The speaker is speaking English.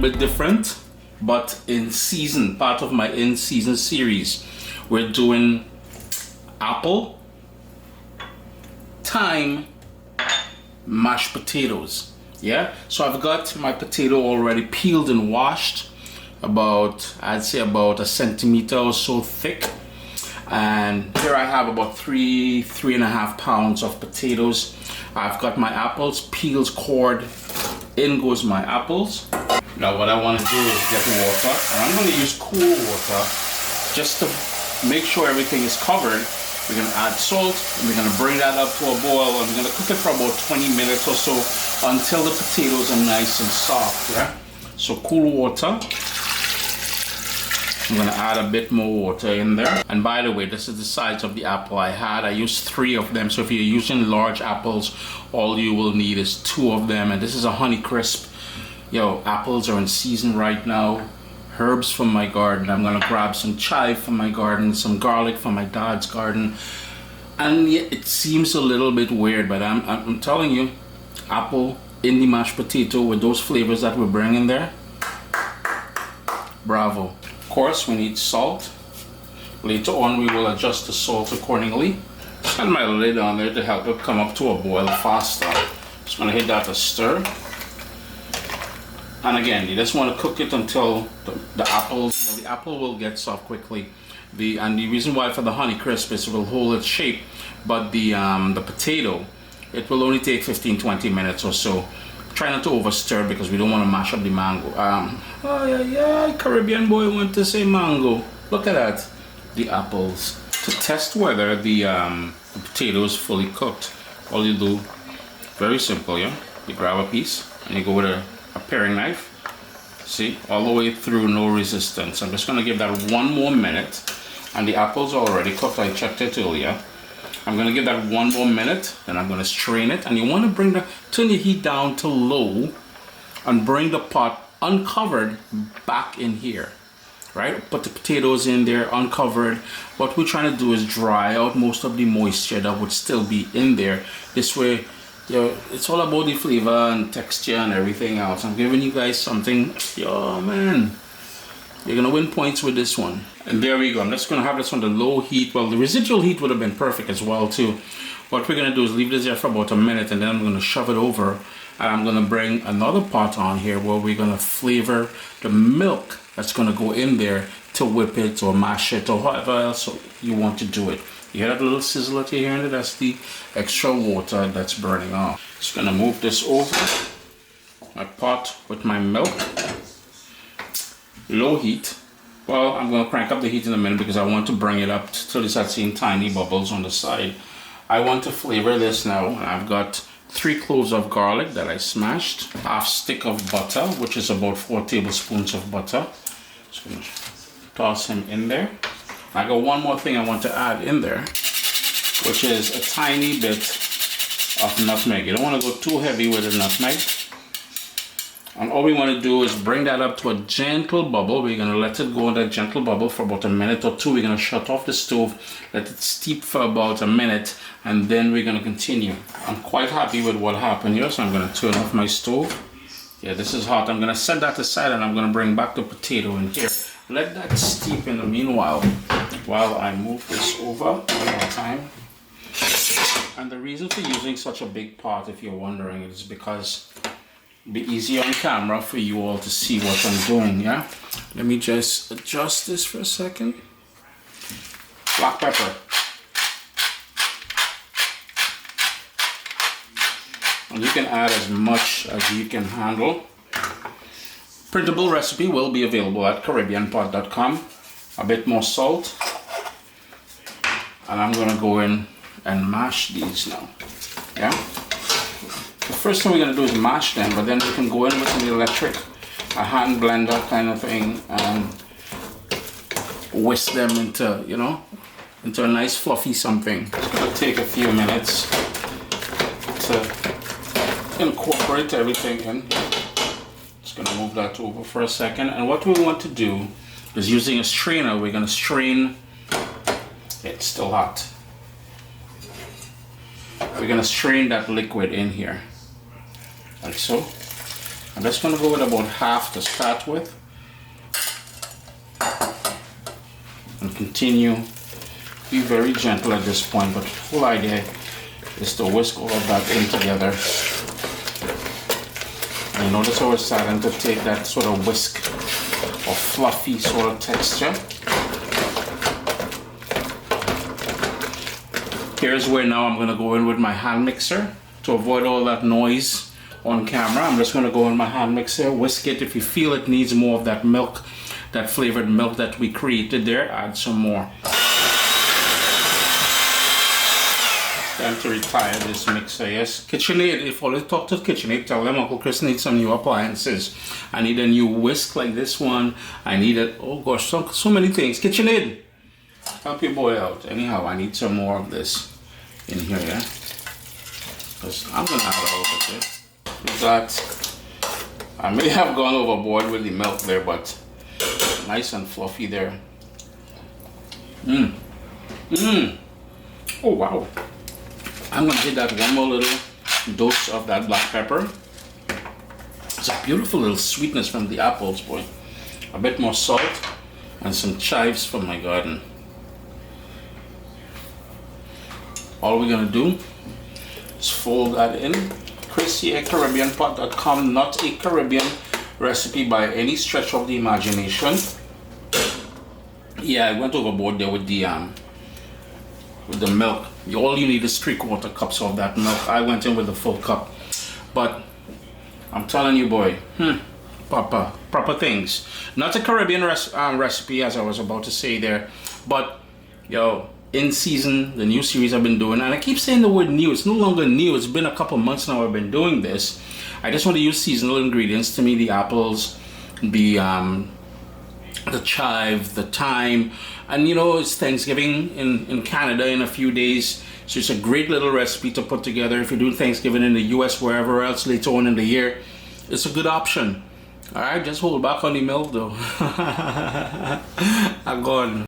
bit different, but in season, part of my in-season series. We're doing apple, thyme, mashed potatoes. Yeah, so I've got my potato already peeled and washed, I'd say about a centimeter or so thick. And here I have about three and a half pounds of potatoes. I've got my apples, peels, cored. In goes my apples. Now what I want to do is get water, and I'm going to use cool water just to make sure everything is covered. We're going to add salt, and we're going to bring that up to a boil, and we're going to cook it for about 20 minutes or so until the potatoes are nice and soft. Yeah. So cool water. I'm going to add a bit more water in there. And by the way, this is the size of the apple I had. I used 3 of them. So if you're using large apples, all you will need is 2 of them. And this is a Honeycrisp. Yo, apples are in season right now. Herbs from my garden. I'm going to grab some chive from my garden, some garlic from my dad's garden. And yeah, it seems a little bit weird, but I'm telling you, apple in the mashed potato with those flavors that we're bringing there. Bravo. Of course, we need salt. Later on, we will adjust the salt accordingly. And my lid on there to help it come up to a boil faster. Just going to hit that a stir. And again, you just want to cook it until the apples, the apple will get soft quickly. And the reason why for the Honeycrisp is it will hold its shape, but the potato, it will only take 15-20 minutes or so. Try not to overstir because we don't want to mash up the mango. Oh yeah, Caribbean boy want to say mango. Look at that, the apples. To test whether the potato is fully cooked, all you do, very simple, yeah. You grab a piece and you go with a paring knife. See, all the way through, no resistance. I'm just gonna give that 1 more minute, and the apples are already cooked. I checked it earlier. I'm gonna give that 1 more minute, then I'm gonna strain it. And you wanna turn the heat down to low and bring the pot uncovered back in here, right? Put the potatoes in there uncovered. What we're trying to do is dry out most of the moisture that would still be in there. This way, it's all about the flavor and texture and everything else. I'm giving you guys something, yo man. You're gonna win points with this one. And there we go. I'm just gonna have this on the low heat. Well, the residual heat would have been perfect as well too. What we're gonna do is leave this there for about a minute, and then I'm gonna shove it over, and I'm gonna bring another pot on here where we're gonna flavor the milk that's gonna go in there to whip it or mash it or however else you want to do it. You hear that little sizzle that you're hearing? That's the extra water that's burning off. Just gonna move this over my pot with my milk. Low heat. Well, I'm going to crank up the heat in a minute because I want to bring it up till you start seeing tiny bubbles on the side. I want to flavor this now. I've got 3 cloves of garlic that I smashed, half stick of butter, which is about 4 tablespoons of butter. Just going to toss him in there. I got one more thing I want to add in there, which is a tiny bit of nutmeg. You don't want to go too heavy with the nutmeg. And all we want to do is bring that up to a gentle bubble. We're going to let it go in that gentle bubble for about a minute or 2. We're going to shut off the stove, let it steep for about a minute, and then we're going to continue. I'm quite happy with what happened here, so I'm going to turn off my stove. Yeah, this is hot. I'm going to set that aside, and I'm going to bring back the potato in here. Let that steep in the meanwhile, while I move this over one more time. And the reason for using such a big pot, if you're wondering, is because it'll be easier on camera for you all to see what I'm doing, yeah? Let me just adjust this for a second. Black pepper. And you can add as much as you can handle. Printable recipe will be available at caribbeanpot.com. A bit more salt. And I'm gonna go in and mash these now, yeah? The first thing we're going to do is mash them, but then we can go in with an electric, a hand blender kind of thing, and whisk them into, you know, into a nice fluffy something. It's going to take a few minutes to incorporate everything in. Just going to move that over for a second. And what we want to do is, using a strainer, we're going to strain. It's still hot. We're going to strain that liquid in here. Like so. I'm just going to go with about half to start with and continue. Be very gentle at this point, but the whole idea is to whisk all of that in together. And you notice how we're starting to take that sort of whisk or fluffy sort of texture. Here's where now I'm going to go in with my hand mixer to avoid all that noise on camera. I'm just going to go in my hand mixer, whisk it. If you feel it needs more of that milk, that flavored milk that we created there, add some more. Time to retire this mixer, yes. KitchenAid, if you talk to KitchenAid, tell them Uncle Chris needs some new appliances. I need a new whisk like this one. I need a, oh gosh, so many things. KitchenAid, help your boy out. Anyhow, I need some more of this in here, yeah. Because I'm gonna add all of it. With that, I may have gone overboard with the milk there, but nice and fluffy there. Oh wow. I'm gonna hit that one more little dose of that black pepper. It's a beautiful little sweetness from the apples, boy. A bit more salt and some chives from my garden. All we're gonna do is fold that in. ChrisACaribbeanPot.com, not a Caribbean recipe by any stretch of the imagination. Yeah, I went overboard there with the milk. All you need is 3/4 cups of that milk. I went in with a full cup, but I'm telling you, boy, proper things. Not a Caribbean recipe, as I was about to say there, but yo, in season, the new series I've been doing, and I keep saying the word new. It's no longer new. It's been a couple months now I've been doing this. I just want to use seasonal ingredients. To me, the apples, the chive, the thyme, and you know, it's Thanksgiving in Canada in a few days, so it's a great little recipe to put together if you're doing Thanksgiving in the US, wherever else later on in the year. It's a good option. All right, just hold back on the milk though. I'm gone.